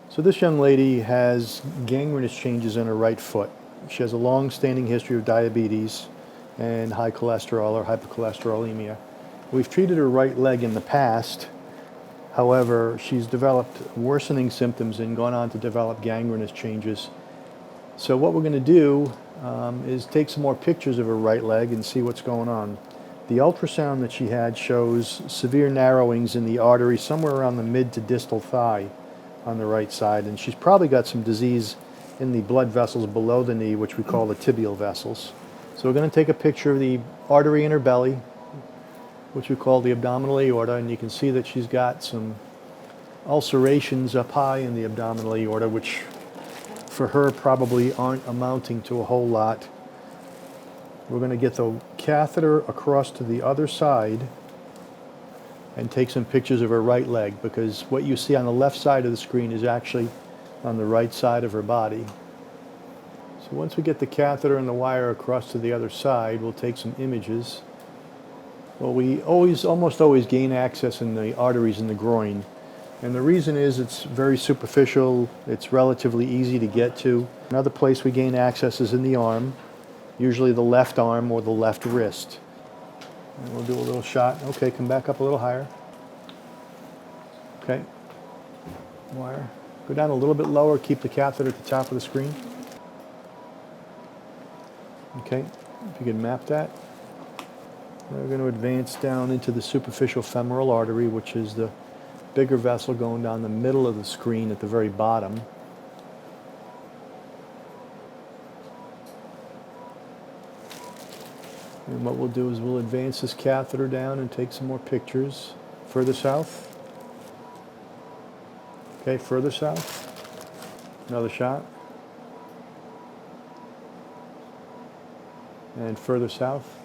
So this young lady has gangrenous changes in her right foot. She has a long-standing history of diabetes and high cholesterol or hypercholesterolemia. We've treated her right leg in the past. However, she's developed worsening symptoms and gone on to develop gangrenous changes. So what we're going to do is take some more pictures of her right leg and see what's going on. The ultrasound that she had shows severe narrowings in the artery somewhere around the mid to distal thigh on the right side, and she's probably got some disease in the blood vessels below the knee, which we call the tibial vessels. So we're going to take a picture of the artery in her belly, which we call the abdominal aorta, and you can see that she's got some ulcerations up high in the abdominal aorta, which for her probably aren't amounting to a whole lot. We're going to get the catheter across to the other side and take some pictures of her right leg, because what you see on the left side of the screen is actually on the right side of her body. So once we get the catheter and the wire across to the other side, we'll take some images. Well, we almost always gain access in the arteries in the groin. And the reason is it's very superficial, it's relatively easy to get to. Another place we gain access is in the arm, usually the left arm or the left wrist. And we'll do a little shot. Okay, come back up a little higher. Okay. Wire. Go down a little bit lower, keep the catheter at the top of the screen. Okay, if you can map that. Now we're going to advance down into the superficial femoral artery, which is the bigger vessel going down the middle of the screen at the very bottom. And what we'll do is we'll advance this catheter down and take some more pictures. Further south. Okay, further south. Another shot. And further south.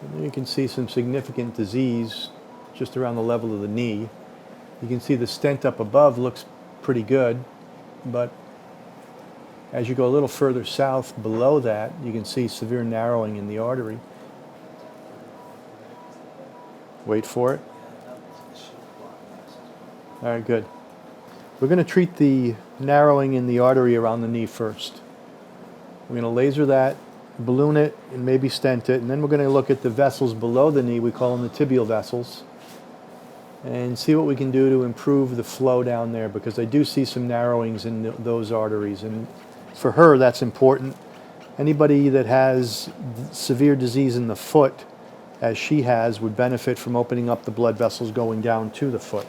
And then you can see some significant disease just around the level of the knee. You can see the stent up above looks pretty good, but as you go a little further south below that, you can see severe narrowing in the artery. Wait for it. All right, good. We're going to treat the narrowing in the artery around the knee first. We're going to laser that, balloon it, and maybe stent it, and then we're going to look at the vessels below the knee, we call them the tibial vessels, and see what we can do to improve the flow down there, because I do see some narrowings in those arteries, and for her that's important. Anybody that has severe disease in the foot, as she has, would benefit from opening up the blood vessels going down to the foot.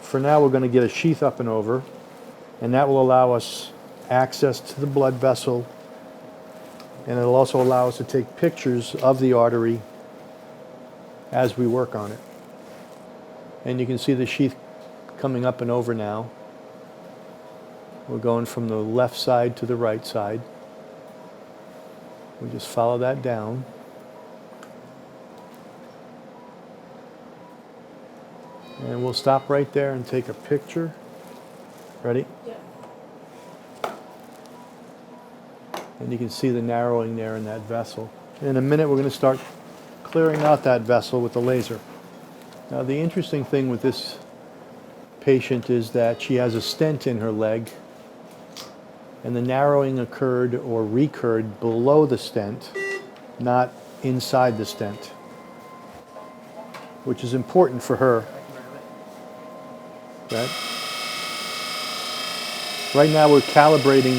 For now, we're going to get a sheath up and over, and that will allow us access to the blood vessel, and it'll also allow us to take pictures of the artery as we work on it. And you can see the sheath coming up and over now. We're going from the left side to the right side. We just follow that down. And we'll stop right there and take a picture. Ready? Yeah. And you can see the narrowing there in that vessel. In a minute, we're going to start clearing out that vessel with the laser. Now, the interesting thing with this patient is that she has a stent in her leg, and the narrowing occurred or recurred below the stent, not inside the stent, which is important for her. Right? Right now we're calibrating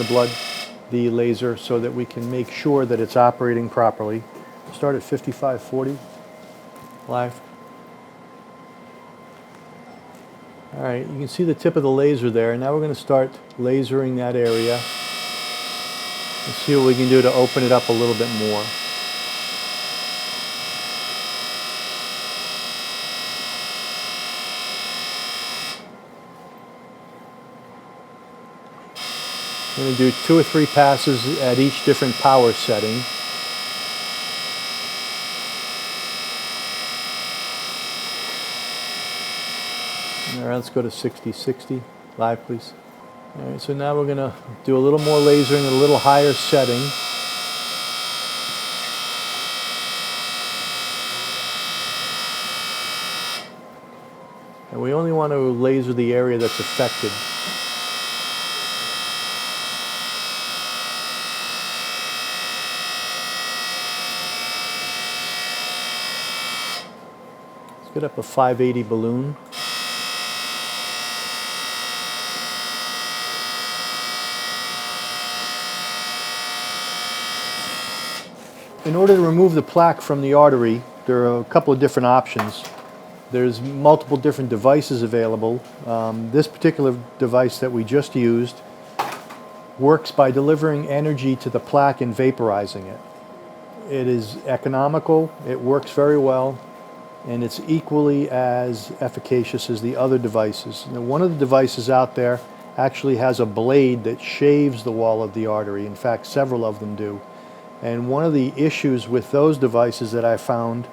the laser so that we can make sure that it's operating properly. Start at 5540 live. All right, you can see the tip of the laser there. Now we're going to start lasering that area and see what we can do to open it up a little bit more. I'm going to do 2 or 3 passes at each different power setting. All right, let's go to 60. Live, please. All right, so now we're going to do a little more lasering at a little higher setting. And we only want to laser the area that's affected. Let's get up a 580 balloon. In order to remove the plaque from the artery, there are a couple of different options. There's multiple different devices available. This particular device that we just used works by delivering energy to the plaque and vaporizing it. It is economical, it works very well, and it's equally as efficacious as the other devices. Now, one of the devices out there actually has a blade that shaves the wall of the artery. In fact, several of them do. And one of the issues with those devices that I found,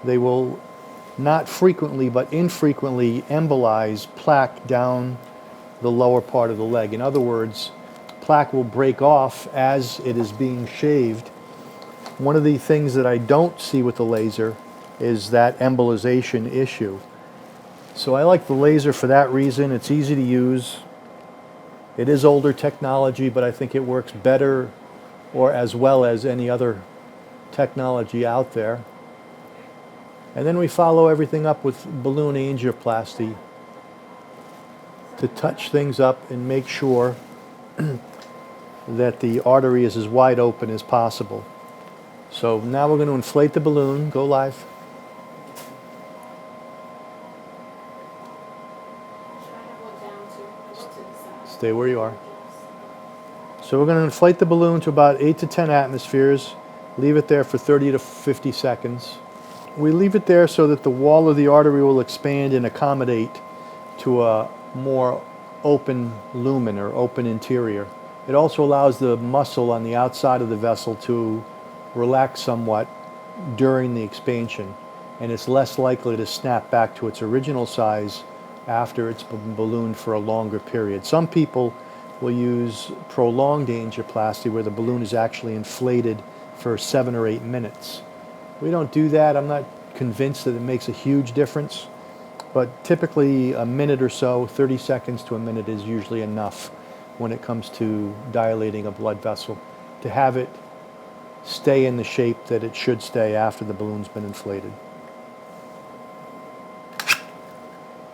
they will not frequently but infrequently embolize plaque down the lower part of the leg. In other words, plaque will break off as it is being shaved. One of the things that I don't see with the laser is that embolization issue. So I like the laser for that reason. It's easy to use. It is older technology, but I think it works better or as well as any other technology out there. And then we follow everything up with balloon angioplasty to touch things up and make sure that the artery is as wide open as possible. So now we're going to inflate the balloon. Go live. Stay where you are. So we're going to inflate the balloon to about 8 to 10 atmospheres, leave it there for 30 to 50 seconds. We leave it there so that the wall of the artery will expand and accommodate to a more open lumen or open interior. It also allows the muscle on the outside of the vessel to relax somewhat during the expansion, and it's less likely to snap back to its original size after it's been ballooned for a longer period. Some people will use prolonged angioplasty where the balloon is actually inflated for 7 or 8 minutes. We don't do that. I'm not convinced that it makes a huge difference, but typically a minute or so, 30 seconds to a minute, is usually enough when it comes to dilating a blood vessel to have it stay in the shape that it should stay after the balloon's been inflated.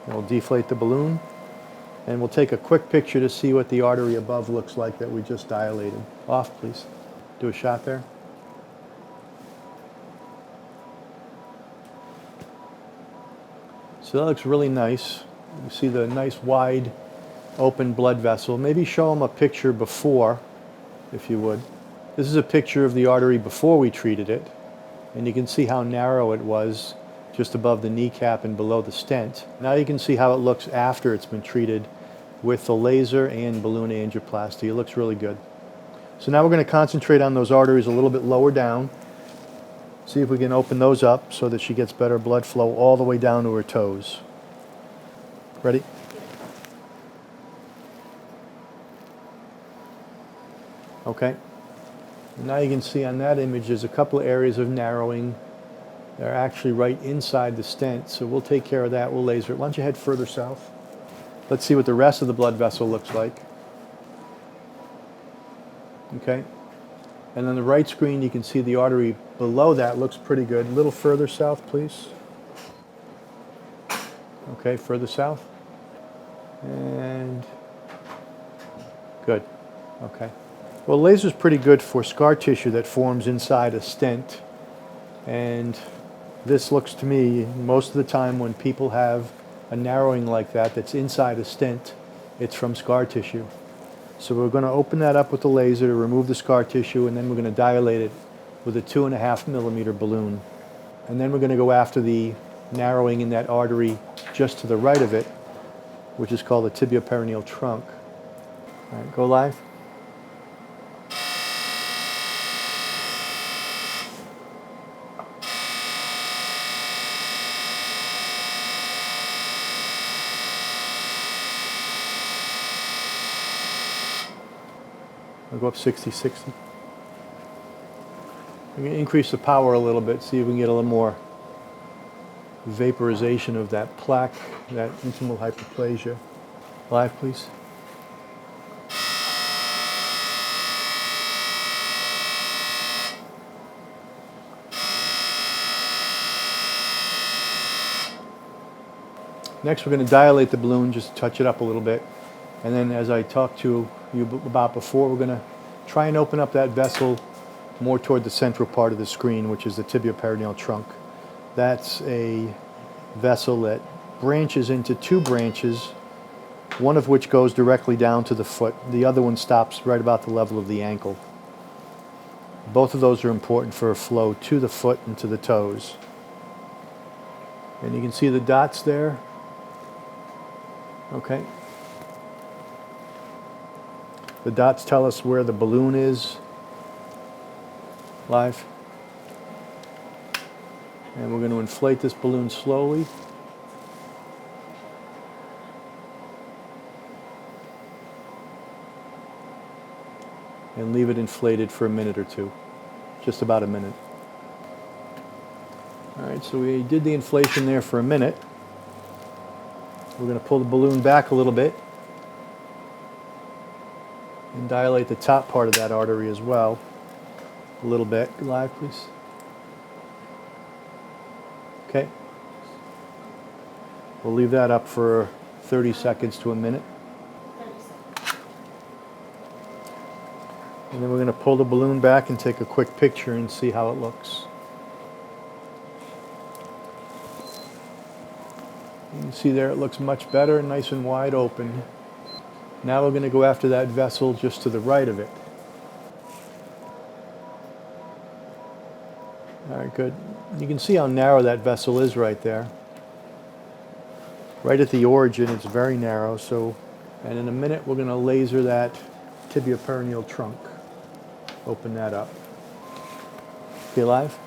We'll deflate the balloon, and we'll take a quick picture to see what the artery above looks like that we just dilated. Off, please. Do a shot there. So that looks really nice. You see the nice wide open blood vessel. Maybe show them a picture before, if you would. This is a picture of the artery before we treated it, and you can see how narrow it was just above the kneecap and below the stent. Now you can see how it looks after it's been treated with the laser and balloon angioplasty. It looks really good. So now we're going to concentrate on those arteries a little bit lower down. See if we can open those up so that she gets better blood flow all the way down to her toes. Ready? Okay. Now you can see on that image there's a couple of areas of narrowing. They're actually right inside the stent, so we'll take care of that. We'll laser it. Why don't you head further south? Let's see what the rest of the blood vessel looks like. Okay. And on the right screen you can see the artery below that looks pretty good. A little further south, please. Okay, further south. And good. Okay. Well, laser is pretty good for scar tissue that forms inside a stent. And this looks to me, most of the time when people have a narrowing like that that's inside a stent, it's from scar tissue. So we're going to open that up with the laser to remove the scar tissue, and then we're going to dilate it with a 2.5 millimeter balloon. And then we're going to go after the narrowing in that artery just to the right of it, which is called the tibio-peroneal trunk. All right, go live. I'll go up 60, 60. I'm going to increase the power a little bit, see if we can get a little more. vaporization of that plaque, that intimal hyperplasia. Live, please. Next, we're going to dilate the balloon, just touch it up a little bit. And then, as I talked to you about before, we're going to try and open up that vessel more toward the central part of the screen, which is the tibioperitoneal trunk. That's a vessel that branches into two branches, one of which goes directly down to the foot. The other one stops right about the level of the ankle. Both of those are important for a flow to the foot and to the toes. And you can see the dots there. Okay. The dots tell us where the balloon is. Live. And we're going to inflate this balloon slowly. And leave it inflated for a minute or two. Just about a minute. All right, so we did the inflation there for a minute. We're going to pull the balloon back a little bit and dilate the top part of that artery as well. A little bit. Live, please. Okay. We'll leave that up for 30 seconds to a minute. And then we're going to pull the balloon back and take a quick picture and see how it looks. You can see there it looks much better, nice and wide open. Now we're going to go after that vessel just to the right of it. All right, good. You can see how narrow that vessel is right there. Right at the origin, it's very narrow. And in a minute, we're going to laser that tibioperitoneal trunk. Open that up. Okay, live?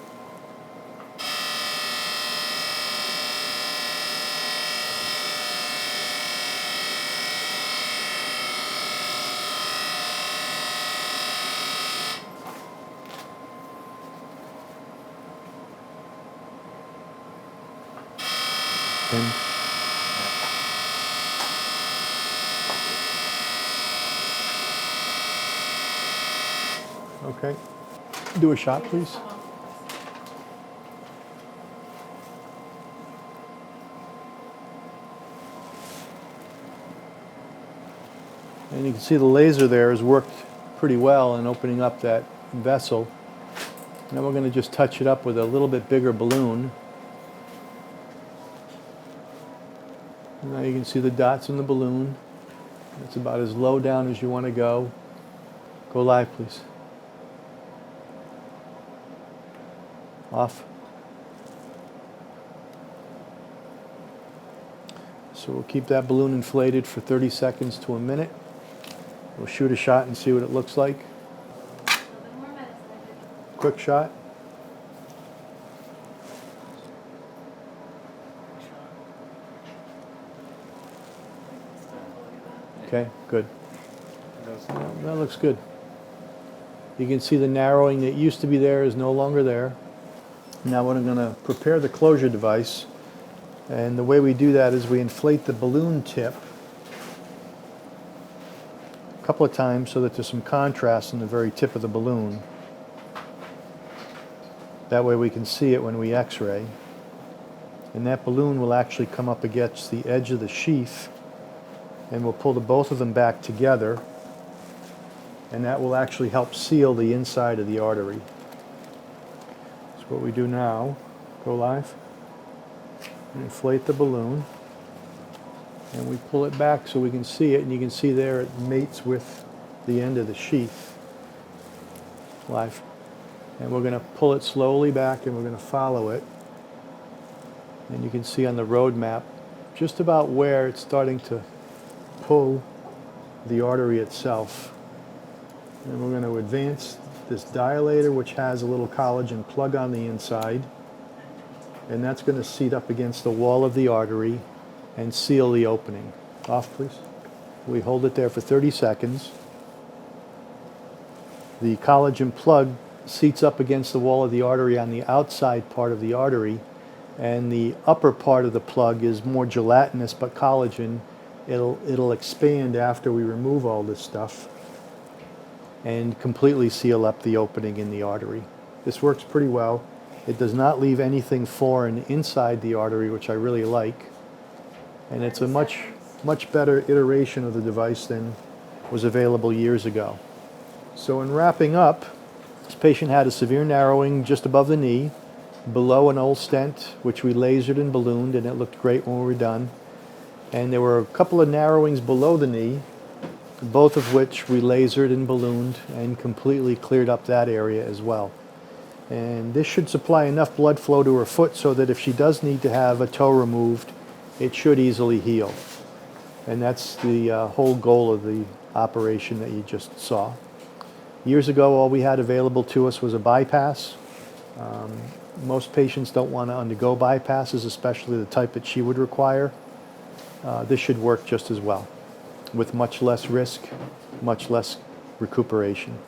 Okay. Do a shot, please. And you can see the laser there has worked pretty well in opening up that vessel. Now we're going to just touch it up with a little bit bigger balloon. Now you can see the dots in the balloon. That's about as low down as you want to go. Go live, please. Off. So we'll keep that balloon inflated for 30 seconds to a minute. We'll shoot a shot and see what it looks like. Quick shot. Okay, good. That looks good. You can see the narrowing that used to be there is no longer there. Now what I'm going to prepare the closure device, and the way we do that is we inflate the balloon tip a couple of times so that there's some contrast in the very tip of the balloon. That way we can see it when we x-ray. And that balloon will actually come up against the edge of the sheath, and we'll pull both of them back together, and that will actually help seal the inside of the artery. So what we do now, go live, inflate the balloon, and we pull it back so we can see it, and you can see there it mates with the end of the sheath. Live. And we're going to pull it slowly back, and we're going to follow it. And you can see on the road map just about where it's starting to pull the artery itself. And we're going to advance this dilator, which has a little collagen plug on the inside, and that's going to seat up against the wall of the artery and seal the opening. Off, please. We hold it there for 30 seconds. The collagen plug seats up against the wall of the artery on the outside part of the artery, and the upper part of the plug is more gelatinous but collagen. It'll expand after we remove all this stuff and completely seal up the opening in the artery. This works pretty well. It does not leave anything foreign inside the artery, which I really like, and it's a much better iteration of the device than was available years ago. So in wrapping up, this patient had a severe narrowing just above the knee, below an old stent, which we lasered and ballooned, and it looked great when we were done. And there were a couple of narrowings below the knee, both of which we lasered and ballooned and completely cleared up that area as well. And this should supply enough blood flow to her foot so that if she does need to have a toe removed, it should easily heal. And that's the whole goal of the operation that you just saw. Years ago, all we had available to us was a bypass. Most patients don't want to undergo bypasses, especially the type that she would require. This should work just as well, with much less risk, much less recuperation.